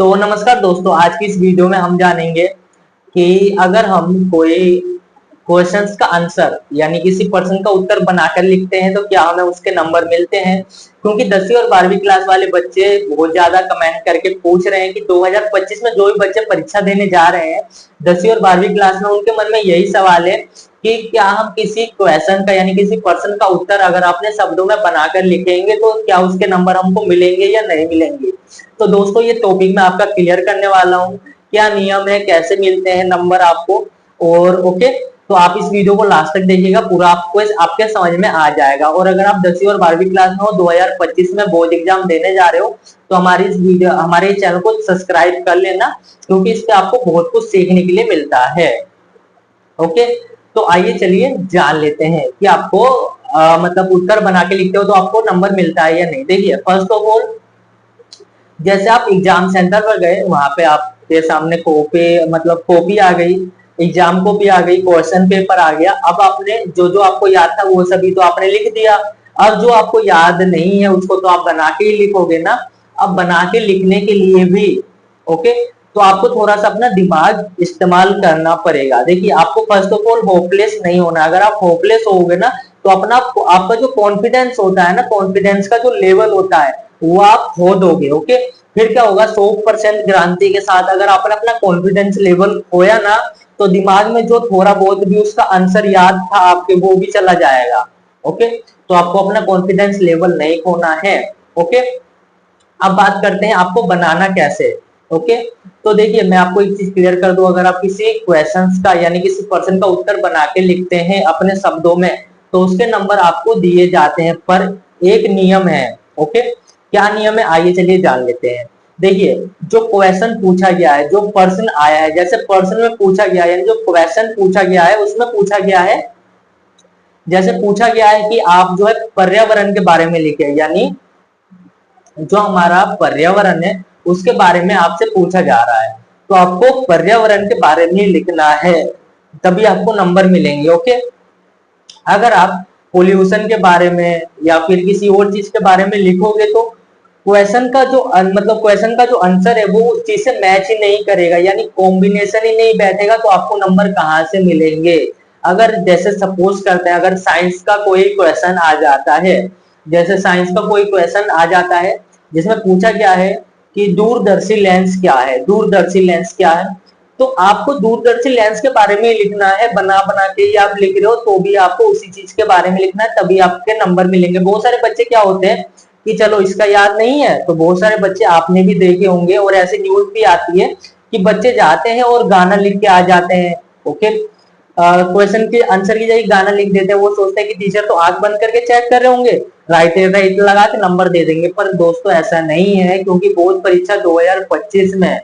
तो नमस्कार दोस्तों, आज की इस वीडियो में हम जानेंगे कि अगर हम कोई क्वेश्चंस का आंसर यानी किसी प्रश्न का उत्तर बनाकर लिखते हैं तो क्या हमें उसके नंबर मिलते हैं। क्योंकि 10वीं और 12वीं क्लास वाले बच्चे बहुत ज्यादा कमेंट करके पूछ रहे हैं कि 2025 में जो भी बच्चे परीक्षा देने जा रहे हैं 10वीं और 12वीं क्लास में, उनके मन में यही सवाल है कि क्या हम किसी क्वेश्चन का यानी किसी प्रश्न का उत्तर अगर अपने शब्दों में बनाकर लिखेंगे तो क्या उसके नंबर हमको मिलेंगे या नहीं मिलेंगे। तो दोस्तों ये टॉपिक मैं आपका क्लियर करने वाला हूँ, क्या नियम है, कैसे मिलते हैं नंबर आपको। और ओके, तो आप इस वीडियो को लास्ट तक देखिएगा, पूरा आपको आपके समझ में आ जाएगा। और अगर आप 10वीं और 12वीं क्लास में हो, 2025 में बोर्ड एग्जाम देने जा रहे हो, तो हमारे चैनल को सब्सक्राइब कर लेना, क्योंकि इससे आपको बहुत कुछ सीखने के लिए मिलता है। ओके, तो आइए चलिए जान लेते हैं कि आपको मतलब उत्तर बना के लिखते हो तो आपको नंबर मिलता है या नहीं। देखिए, फर्स्ट ऑफ ऑल जैसे आप एग्जाम सेंटर पर गए, वहां पे आपके सामने कॉपी आ गई, एग्जाम कॉपी आ गई, क्वेश्चन पेपर आ गया। अब आपने जो जो आपको याद था वो सभी तो आपने लिख दिया। अब जो आपको याद नहीं है उसको तो आप बना के ही लिखोगे ना। अब बना के लिखने के लिए भी ओके, तो आपको थोड़ा सा अपना दिमाग इस्तेमाल करना पड़ेगा। देखिए, आपको फर्स्ट ऑफ ऑल होपलेस नहीं होना। अगर आप होपलेस होगे ना तो आपका जो कॉन्फिडेंस होता है ना, कॉन्फिडेंस का जो लेवल होता है वो आप खो दोगे। ओके, फिर क्या होगा, 100% गारंटी के साथ अगर आपने अपना कॉन्फिडेंस लेवल खोया ना तो दिमाग में जो थोड़ा बहुत भी उसका आंसर याद था आपके वो भी चला जाएगा। ओके, तो आपको अपना कॉन्फिडेंस लेवल नहीं खोना है। ओके, अब बात करते हैं आपको बनाना कैसे। ओके, तो देखिए मैं आपको एक चीज क्लियर कर दूं, अगर आप किसी क्वेश्चंस का यानी किसी प्रश्न का उत्तर बना के लिखते हैं अपने शब्दों में तो उसके नंबर आपको दिए जाते हैं, पर एक नियम है। ओके, क्या नियम है, आइए चलिए जान लेते हैं। देखिए, जो क्वेश्चन पूछा गया है, जो प्रश्न आया है, जैसे प्रश्न में पूछा गया है यानी जो क्वेश्चन पूछा गया है उसमें पूछा गया है, जैसे पूछा गया है कि आप जो है पर्यावरण के बारे में लिखे, यानी जो हमारा पर्यावरण है उसके बारे में आपसे पूछा जा रहा है, तो आपको पर्यावरण के बारे में लिखना है, तभी आपको नंबर मिलेंगे। ओके, अगर आप पोल्यूशन के बारे में या फिर किसी और चीज के बारे में लिखोगे तो क्वेश्चन का जो आंसर है वो उस चीज से मैच ही नहीं करेगा, यानी कॉम्बिनेशन ही नहीं बैठेगा, तो आपको नंबर कहाँ से मिलेंगे। अगर जैसे सपोज करते हैं, अगर साइंस का कोई क्वेश्चन आ जाता है, जैसे साइंस का कोई क्वेश्चन आ जाता है जिसमें पूछा गया है कि दूरदर्शी लेंस क्या है, दूरदर्शी लेंस क्या है, तो आपको दूरदर्शी लेंस के बारे में लिखना है। बना बना के ही आप लिख रहे हो तो भी आपको उसी चीज के बारे में लिखना है, तभी आपके नंबर मिलेंगे। बहुत सारे बच्चे क्या होते हैं कि चलो इसका याद नहीं है, तो बहुत सारे बच्चे आपने भी देखे होंगे और ऐसी न्यूज भी आती है कि बच्चे जाते हैं और गाना लिख के आ जाते हैं। ओके, क्वेश्चन के आंसर की जगह गाना लिख देते हैं, वो सोचते हैं कि टीचर तो आंख बंद करके चेक कर रहे होंगे, राइट राइट लगा के नंबर दे देंगे। पर दोस्तों ऐसा नहीं है, क्योंकि बोर्ड परीक्षा 2025 में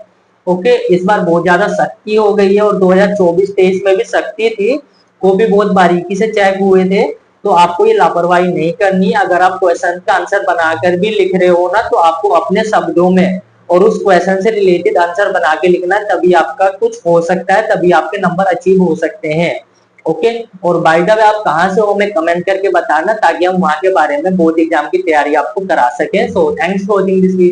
ओके इस बार बहुत ज्यादा सख्ती हो गई है, और 2024-23 में भी सख्ती थी, वो भी बहुत बारीकी से चेक हुए थे। तो आपको ये लापरवाही नहीं करनी। अगर आप क्वेश्चन का आंसर बनाकर भी लिख रहे हो ना तो आपको अपने शब्दों में और उस क्वेश्चन से रिलेटेड आंसर बना के लिखना, तभी आपका कुछ हो सकता है, तभी आपके नंबर अचीव हो सकते हैं। ओके, और बाय द वे आप कहां से हो हमें कमेंट करके बताना, ताकि हम वहां के बारे में बोर्ड एग्जाम की तैयारी आपको करा सके। So thanks for watching this video.